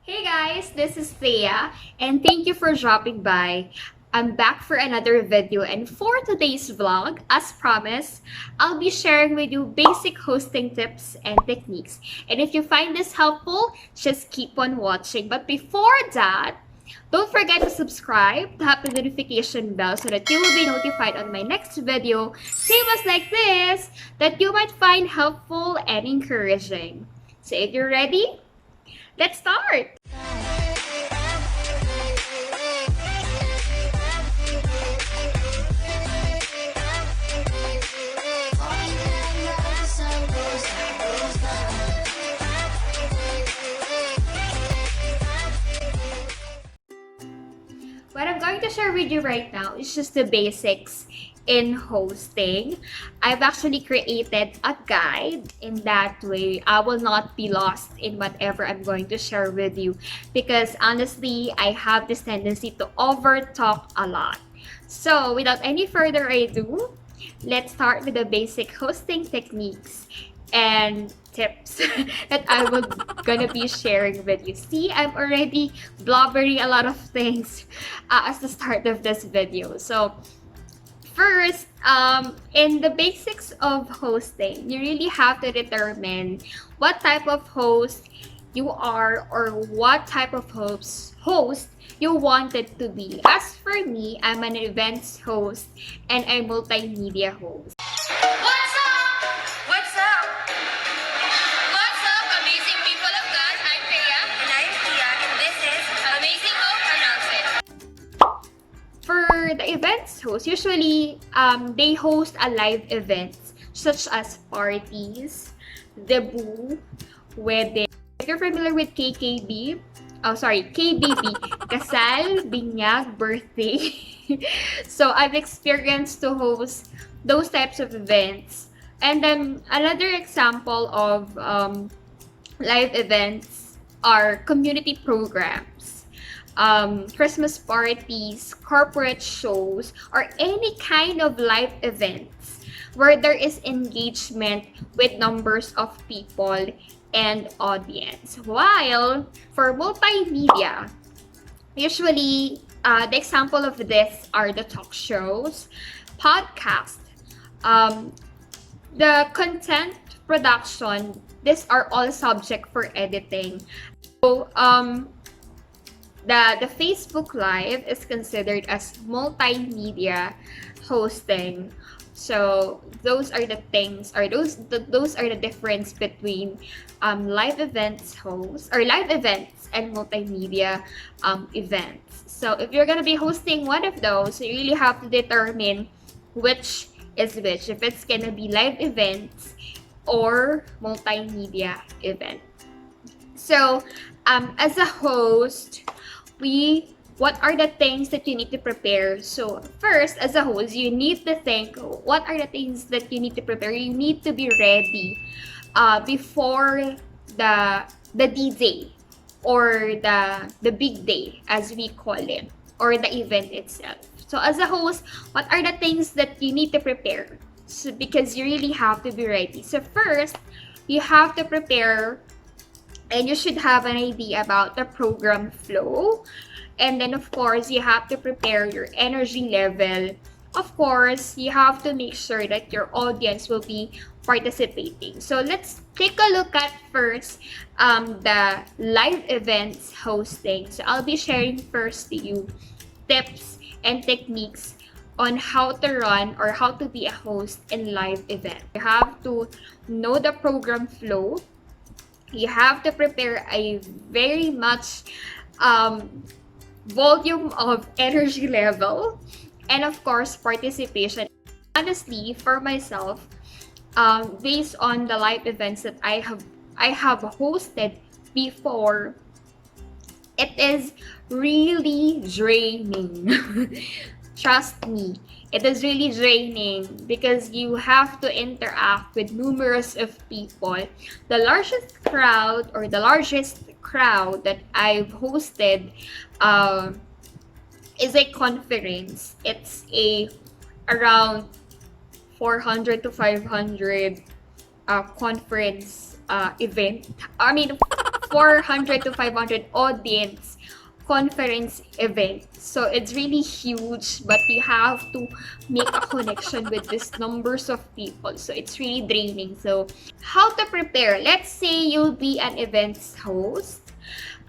Hey guys, this is Thea and thank you for dropping by. I'm back for another video, and for today's vlog, as promised, I'll be sharing with you basic hosting tips and techniques. And if you find this helpful, just keep on watching. But before that, don't forget to subscribe, tap the notification bell so that you will be notified on my next video, same as like this, that you might find helpful and encouraging. So if you're ready, let's start! What I'm going to share with you right now is just the basics in hosting. I've actually created a guide. In that way, I will not be lost in whatever I'm going to share with you, because honestly, I have this tendency to over talk a lot. So without any further ado, let's start with the basic hosting techniques and tips that I will gonna be sharing with you. See, I'm already blubbering a lot of things as the start of this video. So first, in the basics of hosting, you really have to determine what type of host you are or what type of host you want it to be. As for me, I'm an events host and a multimedia host. What's up? What's up? What's up, amazing people of God? I'm Thea. And I'm Tia. And this is Amazing Hope Announcement. For the events host, usually they host a live events such as parties, debut, wedding. If you're familiar with KKB, KBB, kasal, binyag, birthday. So I've experienced to host those types of events. And then another example of live events are community programs, Christmas parties, corporate shows, or any kind of live events where there is engagement with numbers of people and audience. While for multimedia, usually the example of this are the talk shows, podcast, the content production. These are all subject for editing. So the Facebook Live is considered as multimedia hosting. So those are the things, or those are the difference between live events hosts or live events and multimedia events. So if you're gonna be hosting one of those, you really have to determine which is which. If it's gonna be live events or multimedia event. So as a host, what are the things that you need to prepare? So first, as a host, you need to think, what are the things that you need to prepare? You need to be ready before the DJ or the big day, as we call it, or the event itself. So as a host, what are the things that you need to prepare? So because you really have to be ready. So first, you have to prepare, and you should have an idea about the program flow. And then, of course, you have to prepare your energy level. Of course, you have to make sure that your audience will be participating. So let's take a look at first the live events hosting. So I'll be sharing first to you tips and techniques on how to run or how to be a host in live event. You have to know the program flow. You have to prepare a very much volume of energy level, and of course participation. Honestly, for myself, based on the live events that I have hosted before, it is really draining. Trust me, it is really draining because you have to interact with numerous of people. The largest crowd that I've hosted is a conference. It's around 400 to 500 conference event. I mean, 400 to 500 audience conference event. So it's really huge, but you have to make a connection with these numbers of people. So it's really draining. So how to prepare? Let's say you'll be an events host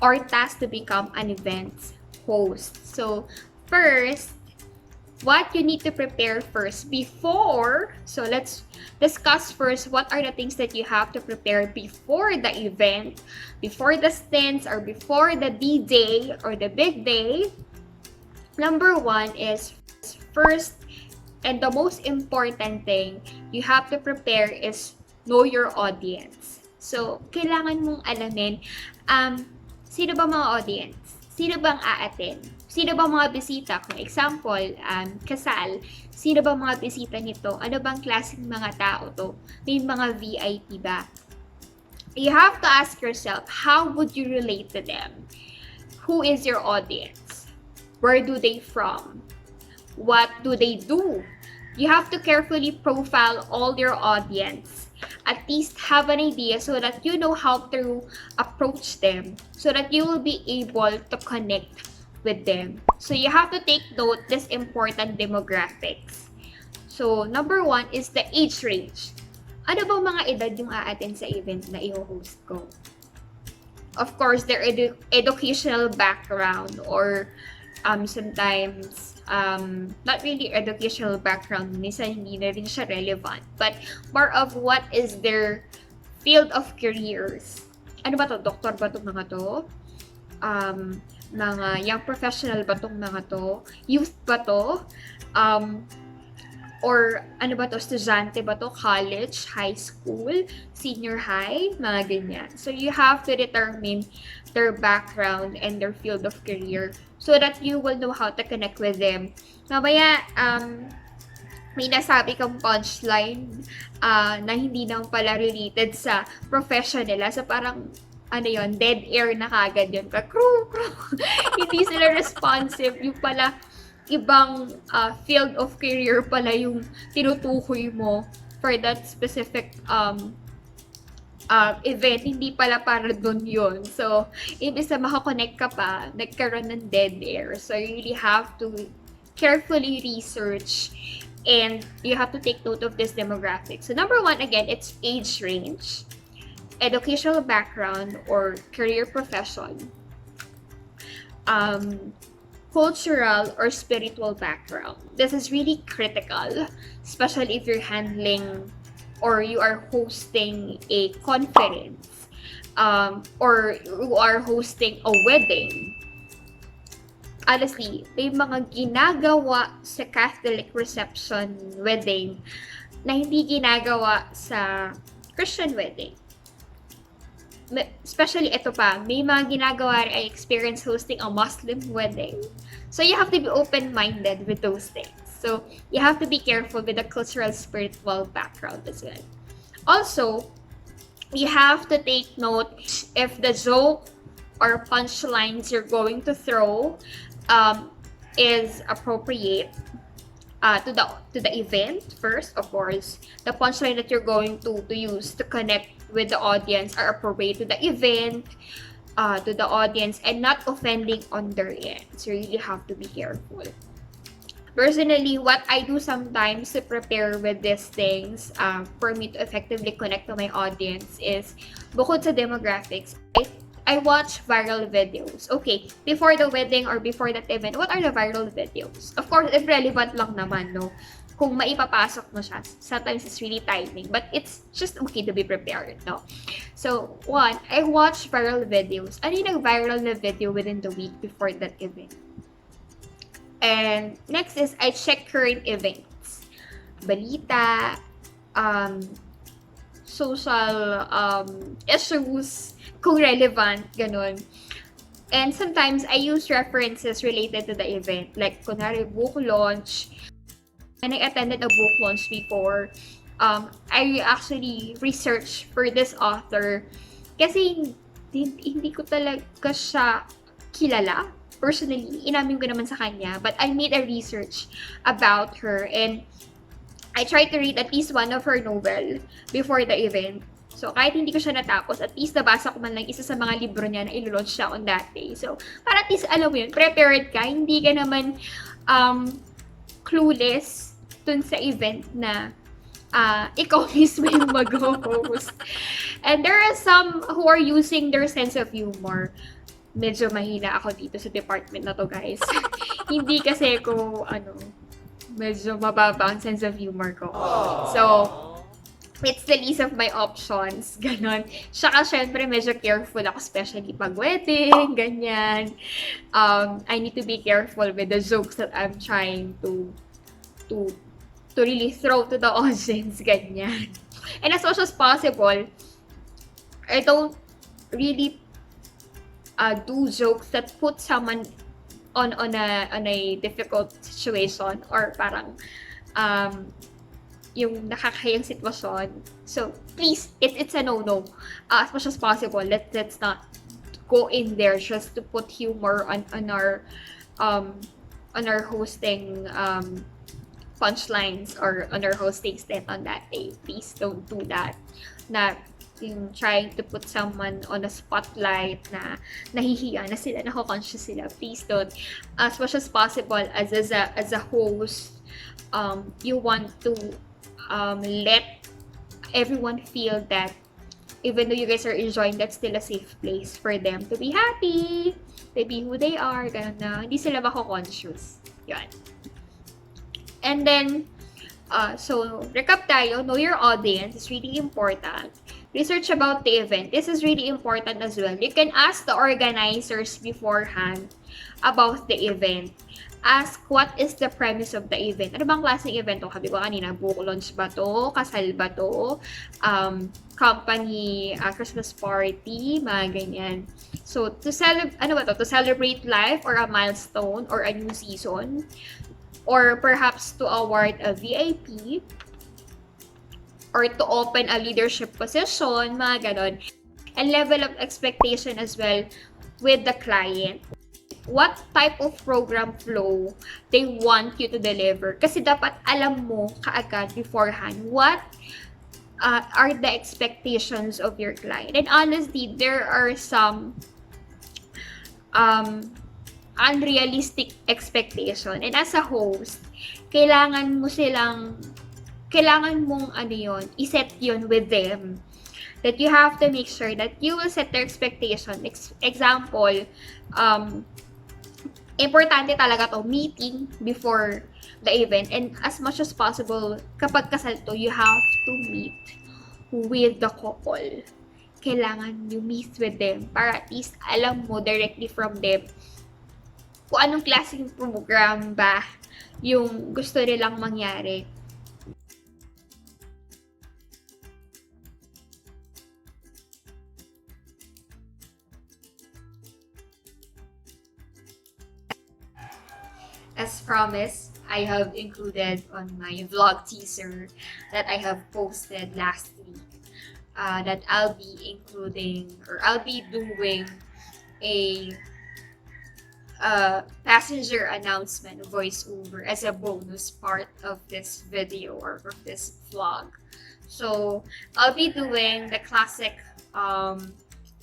or tasked to become an events host. So first, what you need to prepare first before, so let's discuss first what are the things that you have to prepare before the event, before the stints, or before the D-Day or the big day. Number one is first, and the most important thing you have to prepare is know your audience. So, kailangan mong alamin, sino ba mga audience? Sino bang a-attend? Sino ba mga bisita? Kung example, kasal, sino ba mga bisita nito? Ano bang klaseng mga tao to? May mga VIP ba? You have to ask yourself, how would you relate to them? Who is your audience? Where do they from? What do they do? You have to carefully profile all your audience. At least have an idea so that you know how to approach them, so that you will be able to connect with them. So you have to take note this important demographics. So number one is the age range. Ano bang mga edad yung a-attend sa event na i-host ko? Of course, their educational background, or sometimes not really educational background, minsan hindi na rin siya relevant, but more of what is their field of careers. Ano ba to? Doktor ba itong mga to? Mga young professional ba itong mga to? Youth ba to? Or ano ba to? Estudyante ba to? College, high school, senior high, mga ganyan. So you have to determine their background and their field of career so that you will know how to connect with them. Mamaya, may nasabi kang punchline na hindi naman pala related sa profession nila. So parang, ano yon, dead air na kagad yun. Crew. Hindi sila responsive. Yung pala, ibang field of career pala yung tinutukoy mo for that specific event, hindi pala para dun yun. So, imbis na makakonect ka pa, nagkaroon ng dead air. So, you really have to carefully research and you have to take note of this demographic. So, number one, again, it's age range, educational background or career profession, cultural or spiritual background. This is really critical, especially if you're handling or you are hosting a conference, or you are hosting a wedding. Honestly, may mga ginagawa sa Catholic reception wedding na hindi ginagawa sa Christian wedding. Especially ito pa, may mga ginagawa I experience hosting a Muslim wedding. So you have to be open-minded with those things. So you have to be careful with the cultural, spiritual background as well. Also, you have to take note if the joke or punchlines you're going to throw is appropriate to the event. First, of course, the punchline that you're going to use to connect with the audience are appropriate to the event, to the audience, and not offending on their end. So you really have to be careful. Personally, what I do sometimes to prepare with these things for me to effectively connect to my audience is, bukod sa demographics, I watch viral videos. Okay, before the wedding or before that event, what are the viral videos? Of course, if relevant lang naman, no? Kung maipapasok mo siya, sometimes it's really timing. But it's just okay to be prepared, no? So, one, I watch viral videos. Ano yung nag-viral na video within the week before that event? And next is, I check current events. Balita, social issues, kung relevant, ganun. And sometimes, I use references related to the event. Like, kunwari, book launch. When I attended a book launch before, I actually researched for this author. Kasi, hindi ko talaga siya kilala. Personally, inamin ko naman sa kanya. But I made a research about her. And I tried to read at least one of her novel before the event. So, kahit hindi ko siya natapos, at least nabasa ko man lang isa sa mga libro niya na ilo-launch siya on that day. So, para at least alam mo yun, prepared ka, hindi ka naman clueless dun sa event na ikaw mismo yung mag-host. And there are some who are using their sense of humor. Medyo mahina ako dito sa department na to, guys. Hindi kasi ko, medyo mababa ang sense of humor ko. So, it's the least of my options. Ganon. Saka, syempre, medyo careful ako, especially pag wedding, ganyan. I need to be careful with the jokes that I'm trying to really throw to the audience, ganyan. And as much as possible, I don't really do jokes that put someone on a difficult situation or parang yung nakakahiyang sitwasyon. So please, it's a no. As much as possible, let's not go in there just to put humor on our hosting punchlines or on our hosting stint on that day. Please don't do that. Na yung trying to put someone on a spotlight na nahihiya na sila, nako-conscious sila. Please don't. As much as possible, as a host, you want to let everyone feel that even though you guys are enjoying, that's still a safe place for them to be happy, to be who they are, ganun na. Hindi sila mako-conscious. Yan. And then, so, recap tayo. Know your audience is really important. Research about the event. This is really important as well. You can ask the organizers beforehand about the event. Ask what is the premise of the event. Ano bang klaseng event to? Sabi ko kanina, book launch ba to? Kasal ba to? Company Christmas party? Mga ganyan. So, to celebrate life or a milestone or a new season? Or perhaps to award a VIP? Or to open a leadership position, mga ganon. And level of expectation as well with the client. What type of program flow they want you to deliver. Kasi dapat alam mo kaagad beforehand what are the expectations of your client. And honestly, there are some unrealistic expectation. And as a host, kailangan mong iset yun with them. That you have to make sure that you will set their expectation. Example, importante talaga to, meeting before the event. And as much as possible, kapag kasal to, you have to meet with the couple. Kailangan you meet with them para at least alam mo directly from them kung anong klaseng program ba yung gusto nilang mangyari. As promised, I have included on my vlog teaser that I have posted last week that I'll be doing a passenger announcement voiceover as a bonus part of this video or of this vlog. So I'll be doing the classic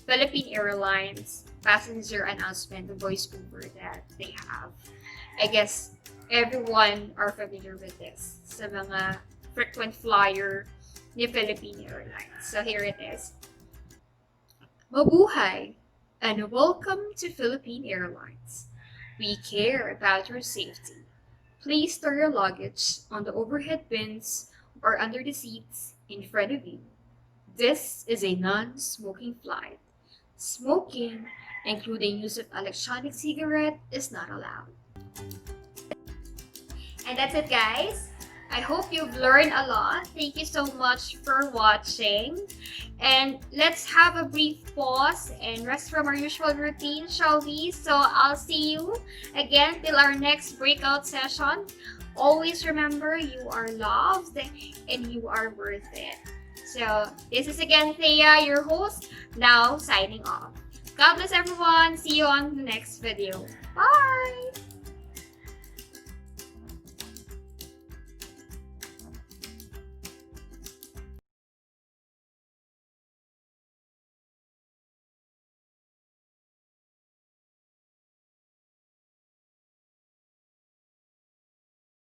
Philippine Airlines passenger announcement voiceover that they have. I guess everyone are familiar with this sa mga frequent flyer ni Philippine Airlines. So here it is. Mabuhay and welcome to Philippine Airlines. We care about your safety. Please store your luggage on the overhead bins or under the seats in front of you. This is a non-smoking flight. Smoking, including use of electronic cigarette, is not allowed. And that's it, guys. I hope you've learned a lot. Thank you so much for watching. And let's have a brief pause and rest from our usual routine, shall we? So I'll see you again till our next breakout session. Always remember, you are loved and you are worth it. So this is again Thea, your host, now signing off. God bless everyone. See you on the next video. Bye!